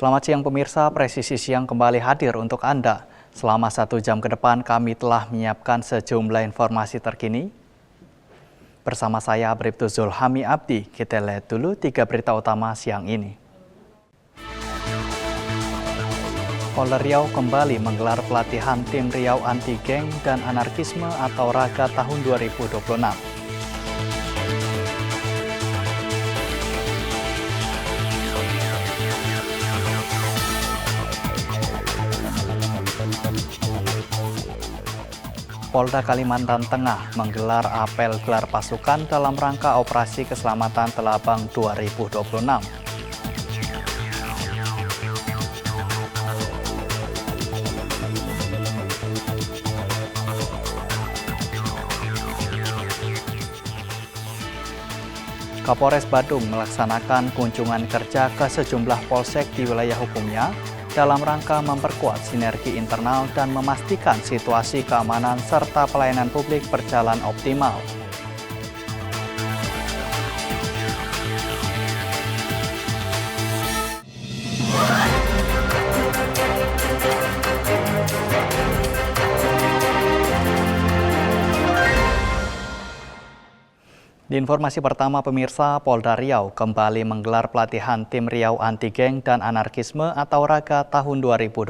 Selamat siang pemirsa, Presisi Siang kembali hadir untuk Anda. Selama 1 jam ke depan kami telah menyiapkan sejumlah informasi terkini. Bersama saya Bribtu Zulhami Abdi, kita lihat dulu 3 berita utama siang ini. Polda Riau kembali menggelar pelatihan tim Riau Anti Geng dan Anarkisme atau RAGA tahun 2026. Polda Kalimantan Tengah menggelar apel gelar pasukan dalam rangka Operasi Keselamatan Telabang 2026. Kapolres Badung melaksanakan kunjungan kerja ke sejumlah polsek di wilayah hukumnya dalam rangka memperkuat sinergi internal dan memastikan situasi keamanan serta pelayanan publik berjalan optimal. Di informasi pertama pemirsa, Polda Riau kembali menggelar pelatihan tim Riau Anti Geng dan Anarkisme atau RAGA tahun 2026.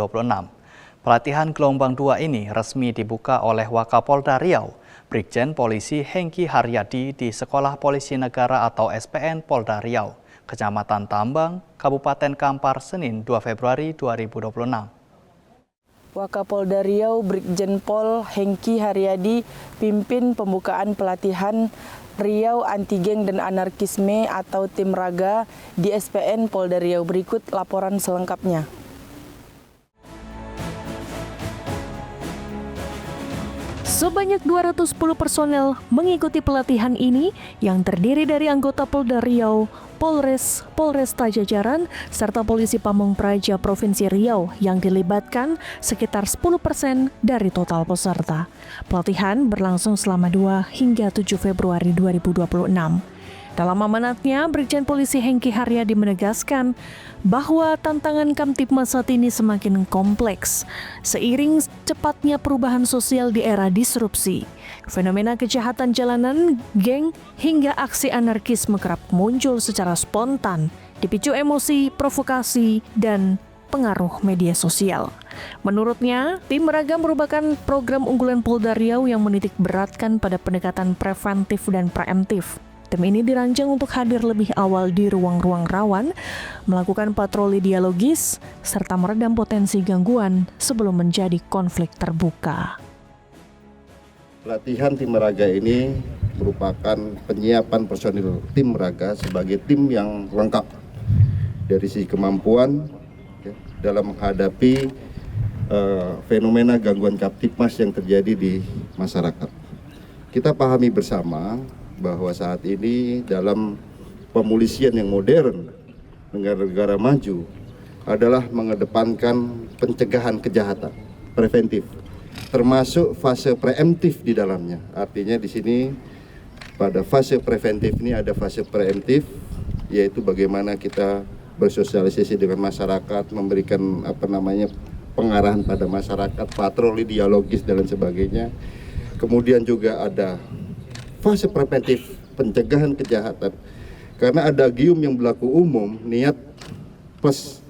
Pelatihan gelombang 2 ini resmi dibuka oleh Wakapolda Riau, Brigjen Polisi Hengki Haryadi di Sekolah Polisi Negara atau SPN Polda Riau, Kecamatan Tambang, Kabupaten Kampar, Senin 2 Februari 2026. Wakapolda Riau Brigjen Pol Hengki Haryadi pimpin pembukaan pelatihan Riau Anti Geng dan Anarkisme atau tim RAGA di SPN Polda Riau. Berikut laporan selengkapnya. Sebanyak 210 personel mengikuti pelatihan ini yang terdiri dari anggota Polda Riau, Polres, Polresta Jajaran, serta Polisi Pamung Praja Provinsi Riau yang dilibatkan sekitar 10% dari total peserta. Pelatihan berlangsung selama 2 hingga 7 Februari 2026. Dalam amanatnya, Brigjen Polisi Hengki Haryadi menegaskan bahwa tantangan Kamtibmas saat ini semakin kompleks seiring cepatnya perubahan sosial di era disrupsi. Fenomena kejahatan jalanan, geng, hingga aksi anarkisme kerap muncul secara spontan, dipicu emosi, provokasi, dan pengaruh media sosial. Menurutnya, tim RAGA merupakan program unggulan Polda Riau yang menitik beratkan pada pendekatan preventif dan preemptif. Tim ini dirancang untuk hadir lebih awal di ruang-ruang rawan, melakukan patroli dialogis, serta meredam potensi gangguan sebelum menjadi konflik terbuka. Pelatihan tim RAGA ini merupakan penyiapan personil tim RAGA sebagai tim yang lengkap dari sisi kemampuan dalam menghadapi fenomena gangguan Kamtibmas yang terjadi di masyarakat. Kita pahami bersama bahwa saat ini dalam pemolisian yang modern negara-negara maju adalah mengedepankan pencegahan kejahatan preventif, termasuk fase preemptif di dalamnya. Artinya di sini pada fase preventif ini ada fase preemptif, yaitu bagaimana kita bersosialisasi dengan masyarakat, memberikan pengarahan pada masyarakat, patroli dialogis dan lain sebagainya. Kemudian juga ada fase preventif pencegahan kejahatan, karena ada gium yang berlaku umum, niat plus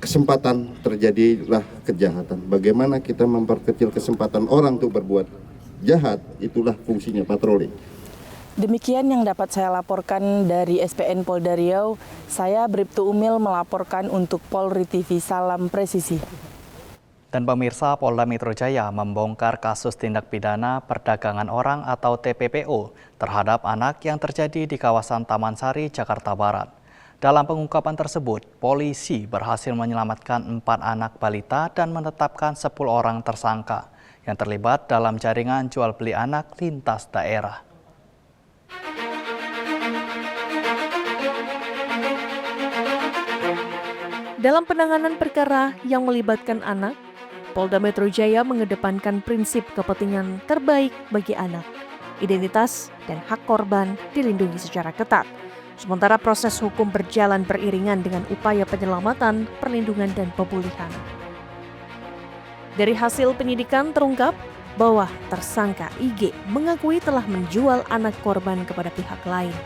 kesempatan terjadilah kejahatan. Bagaimana kita memperkecil kesempatan orang untuk berbuat jahat, itulah fungsinya patroli. Demikian yang dapat saya laporkan dari SPN Polda Riau. Saya Bribtu Umil melaporkan untuk Polri TV. Salam presisi. Dan pemirsa, Polda Metro Jaya membongkar kasus tindak pidana perdagangan orang atau TPPO terhadap anak yang terjadi di kawasan Taman Sari, Jakarta Barat. Dalam pengungkapan tersebut, polisi berhasil menyelamatkan 4 anak balita dan menetapkan 10 orang tersangka yang terlibat dalam jaringan jual beli anak lintas daerah. Dalam penanganan perkara yang melibatkan anak, Polda Metro Jaya mengedepankan prinsip kepentingan terbaik bagi anak. Identitas dan hak korban dilindungi secara ketat. Sementara proses hukum berjalan beriringan dengan upaya penyelamatan, perlindungan, dan pemulihan. Dari hasil penyidikan terungkap bahwa tersangka IG mengakui telah menjual anak korban kepada pihak lain.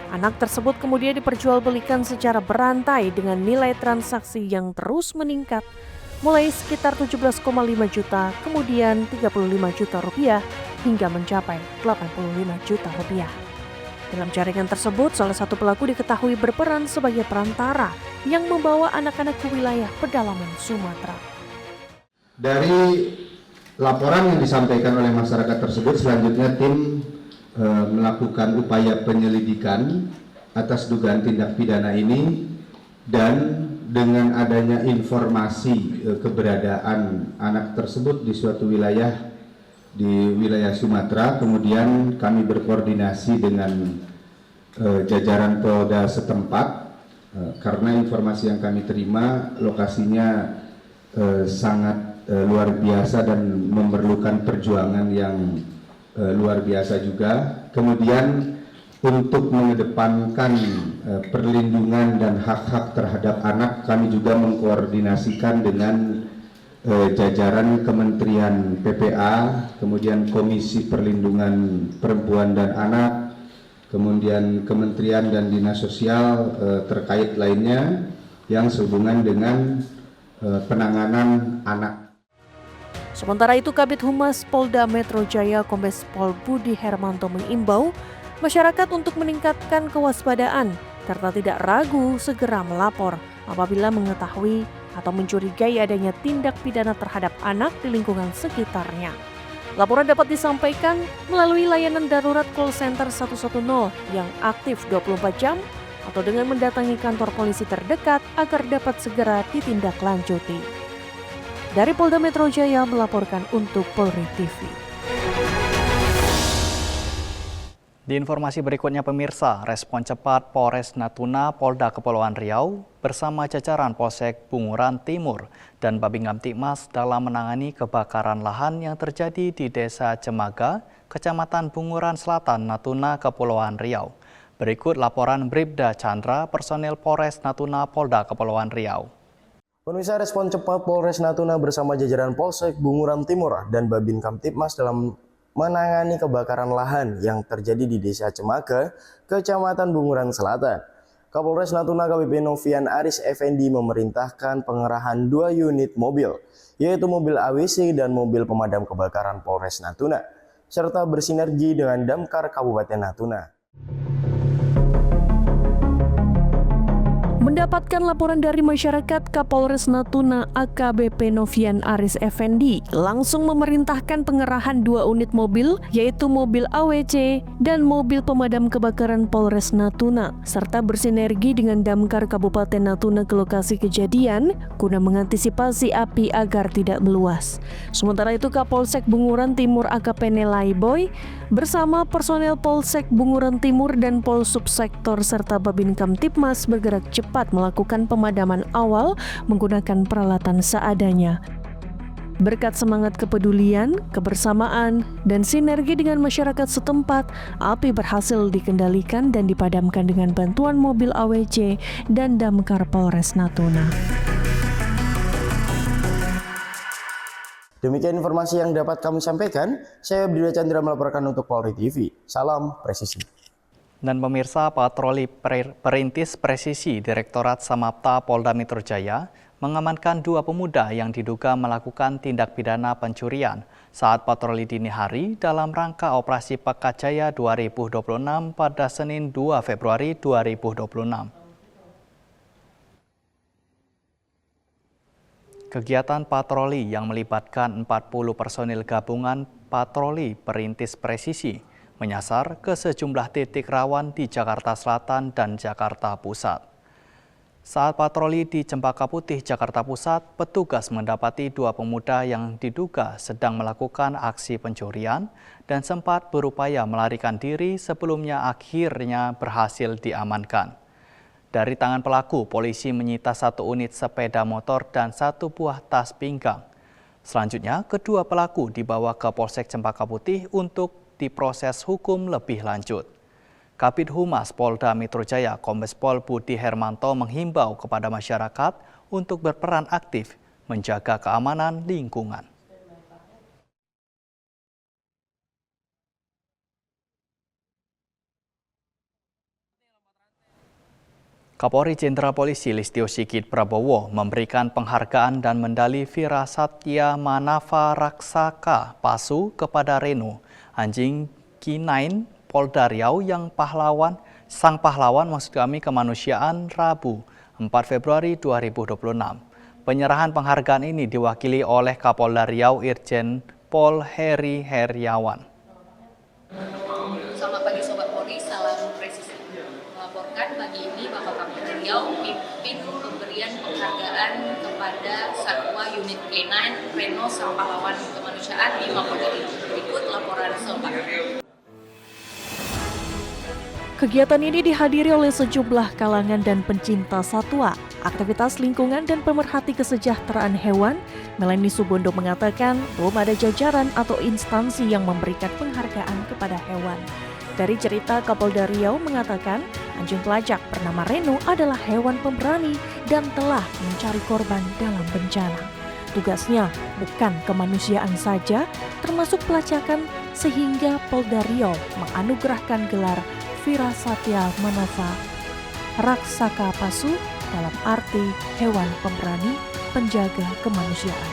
Anak tersebut kemudian diperjualbelikan secara berantai dengan nilai transaksi yang terus meningkat, mulai sekitar 17,5 juta, kemudian 35 juta rupiah, hingga mencapai 85 juta rupiah. Dalam jaringan tersebut, salah satu pelaku diketahui berperan sebagai perantara yang membawa anak-anak ke wilayah pedalaman Sumatera. Dari laporan yang disampaikan oleh masyarakat tersebut, selanjutnya tim melakukan upaya penyelidikan atas dugaan tindak pidana ini, dan dengan adanya informasi keberadaan anak tersebut di suatu wilayah di wilayah Sumatera, kemudian kami berkoordinasi dengan jajaran Polda setempat karena informasi yang kami terima lokasinya sangat luar biasa dan memerlukan perjuangan yang luar biasa juga. Kemudian untuk mengedepankan perlindungan dan hak-hak terhadap anak, kami juga mengkoordinasikan dengan jajaran Kementerian PPA, kemudian Komisi Perlindungan Perempuan dan Anak, kemudian Kementerian dan Dinas Sosial terkait lainnya yang sehubungan dengan penanganan anak. Sementara itu, Kabid Humas Polda Metro Jaya Kombes Pol Budi Hermanto mengimbau masyarakat untuk meningkatkan kewaspadaan serta tidak ragu segera melapor apabila mengetahui atau mencurigai adanya tindak pidana terhadap anak di lingkungan sekitarnya. Laporan dapat disampaikan melalui layanan darurat call center 110 yang aktif 24 jam atau dengan mendatangi kantor polisi terdekat agar dapat segera ditindaklanjuti. Dari Polda Metro Jaya melaporkan untuk Polri TV. Di informasi berikutnya pemirsa, respon cepat Polres Natuna Polda Kepulauan Riau bersama jajaran Polsek Bunguran Timur dan Babin Kamtibmas dalam menangani kebakaran lahan yang terjadi di Desa Cemaga, Kecamatan Bunguran Selatan, Natuna, Kepulauan Riau. Berikut laporan Bribda Chandra, personel Polres Natuna Polda Kepulauan Riau. Pemirsa, respon cepat Polres Natuna bersama jajaran Polsek Bunguran Timur dan Babin Kamtibmas dalam menangani kebakaran lahan yang terjadi di Desa Cemaga, Kecamatan Bunguran Selatan. Kapolres Natuna AKBP Novian Aris Effendi memerintahkan pengerahan 2 unit mobil, yaitu mobil AWC dan mobil pemadam kebakaran Polres Natuna, serta bersinergi dengan Damkar Kabupaten Natuna. Mendapatkan laporan dari masyarakat, Kapolres Natuna AKBP Novian Aris Effendi langsung memerintahkan pengerahan 2 unit mobil, yaitu mobil AWC dan mobil pemadam kebakaran Polres Natuna, serta bersinergi dengan Damkar Kabupaten Natuna ke lokasi kejadian guna mengantisipasi api agar tidak meluas. Sementara itu, Kapolsek Bunguran Timur AKP Nelai Boy bersama personel Polsek Bunguran Timur dan Polsubsektor serta Babin Kamtibmas bergerak cepat melakukan pemadaman awal menggunakan peralatan seadanya. Berkat semangat kepedulian, kebersamaan, dan sinergi dengan masyarakat setempat, api berhasil dikendalikan dan dipadamkan dengan bantuan mobil AWC dan Damkar Polres Natuna. Demikian informasi yang dapat kami sampaikan. Saya Bribda Chandra melaporkan untuk Polri TV. Salam presisi. Dan pemirsa, patroli perintis presisi Direktorat Samapta Polda Metro Jaya mengamankan 2 pemuda yang diduga melakukan tindak pidana pencurian saat patroli dini hari dalam rangka Operasi Pekat Jaya 2026 pada Senin 2 Februari 2026. Kegiatan patroli yang melibatkan 40 personil gabungan patroli perintis presisi menyasar ke sejumlah titik rawan di Jakarta Selatan dan Jakarta Pusat. Saat patroli di Cempaka Putih, Jakarta Pusat, petugas mendapati 2 pemuda yang diduga sedang melakukan aksi pencurian dan sempat berupaya melarikan diri sebelumnya akhirnya berhasil diamankan. Dari tangan pelaku, polisi menyita 1 unit sepeda motor dan 1 buah tas pinggang. Selanjutnya, kedua pelaku dibawa ke Polsek Cempaka Putih untuk diproses hukum lebih lanjut. Kabid Humas Polda Metro Jaya Kombes Pol Budi Hermanto menghimbau kepada masyarakat untuk berperan aktif menjaga keamanan lingkungan. Kapolri Jenderal Polisi Listio Sigit Prabowo memberikan penghargaan dan medali Vira Satya Manava Raksaka Pasu kepada Reno, anjing K9 Polda Riau yang sang pahlawan kemanusiaan Rabu 4 Februari 2026. Penyerahan penghargaan ini diwakili oleh Kapolda Riau Irjen Pol Heri Heriawan. Selamat pagi Sobat Polri, salam presisi. Melaporkan pagi ini Bapak Kapolda Riau pimpin pemberian penghargaan kepada Satwa Unit K9 Reno sang pahlawan kemanusiaan di Mapolda Riau. Berikut laporan selengkapnya. Kegiatan ini dihadiri oleh sejumlah kalangan dan pencinta satwa, aktivitas lingkungan dan pemerhati kesejahteraan hewan. Melanie Subondo mengatakan belum ada jajaran atau instansi yang memberikan penghargaan kepada hewan. Dari cerita Kapolda Riau mengatakan anjing pelacak bernama Reno adalah hewan pemberani dan telah mencari korban dalam bencana. Tugasnya bukan kemanusiaan saja, termasuk pelacakan, sehingga Polda Riau menganugerahkan gelar Vira Satya Manava Raksaka Pasu dalam arti hewan pemberani penjaga kemanusiaan.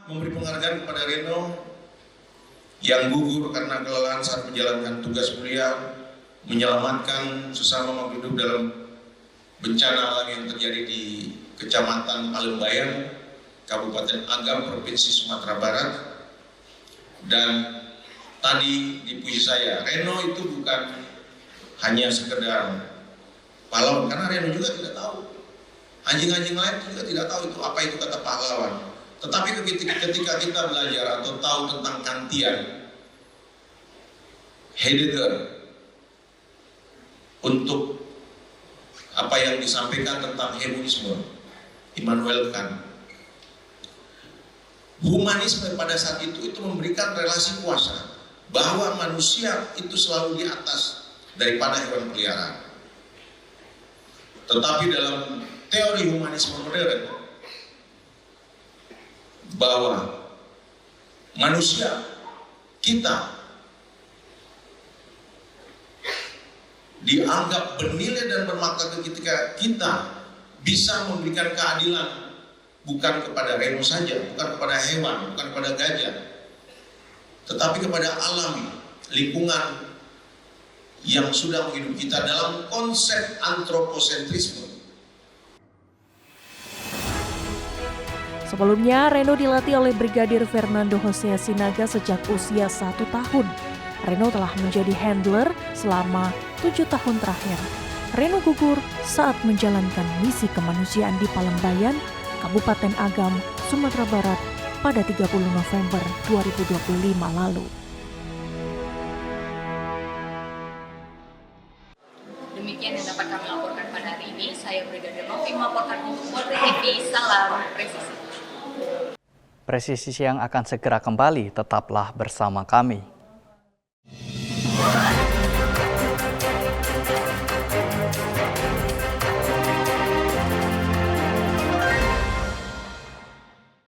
Memberi penghargaan kepada Reno yang gugur karena kelelahan saat menjalankan tugas mulia menyelamatkan sesama makhluk hidup dalam bencana alam yang terjadi di Kecamatan Palembayan, Kabupaten Agam, Provinsi Sumatera Barat. Dan tadi dipuji saya, Reno itu bukan hanya sekedar pahlawan, karena Reno juga tidak tahu. Anjing-anjing lain juga tidak tahu itu apa itu kata pahlawan. Tetapi ketika kita belajar atau tahu tentang Kantian, Heidegger, untuk apa yang disampaikan tentang hedonisme, Immanuel Kant, humanisme pada saat itu memberikan relasi kuasa bahwa manusia itu selalu di atas daripada hewan peliharaan. Tetapi dalam teori humanisme modern bahwa manusia kita dianggap bernilai dan bermakna ketika kita bisa memberikan keadilan bukan kepada Reno saja, bukan kepada hewan, bukan kepada gajah, tetapi kepada alam, lingkungan yang sudah menghidupi kita dalam konsep antroposentrisme. Sebelumnya, Reno dilatih oleh Brigadir Fernando Hosea Sinaga sejak usia 1 tahun. Reno telah menjadi handler selama 7 tahun terakhir. Reno gugur saat menjalankan misi kemanusiaan di Palembayan, Kabupaten Agam, Sumatera Barat pada 30 November 2025 lalu. Demikian yang dapat kami laporkan pada hari ini. Saya Brigadir Novi melaporkan untuk Polri TV. Salam presisi. Presisi Siang akan segera kembali, tetaplah bersama kami.